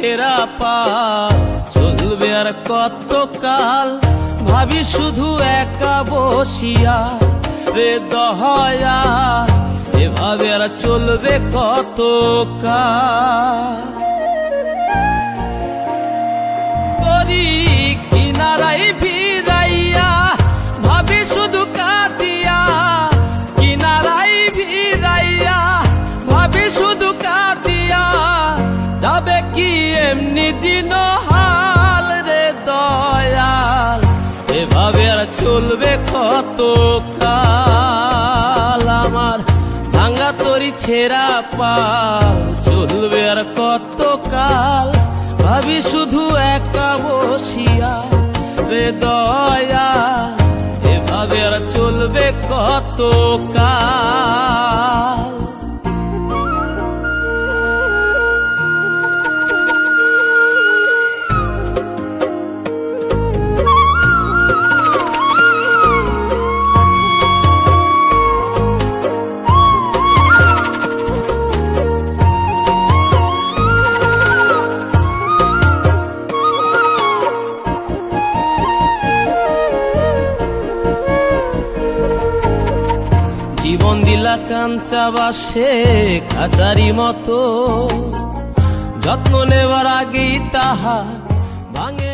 ছেঁড়া পাল চলবে আর কত কাল, ভাবি শুধু একা বসিয়া রে দয়াল, এভাবে আর চলবে কত কাল। তরি কিনারাই ভিড়াইয়া ভাবি শুধু কাঁদিয়া, কিনারাই ভিড়াইয়া ভাবি শুধু কাঁদিয়া, যাবে কি এমনি দিন হাল রে দয়াল, এভাবে আর চলবে কত কাল। আমার ভাঙা তরি ছেঁড়া পাল চলবে আর কত কাল, ভাবি শুধু একা বসিয়া রে দয়াল, এভাবে আর চলবে কত কাল। জীবন দিলা কাঞ্চা বাসে খাঁচারি মতো, যত্ন নেওয়ার আগেই তাহা ভাঙে।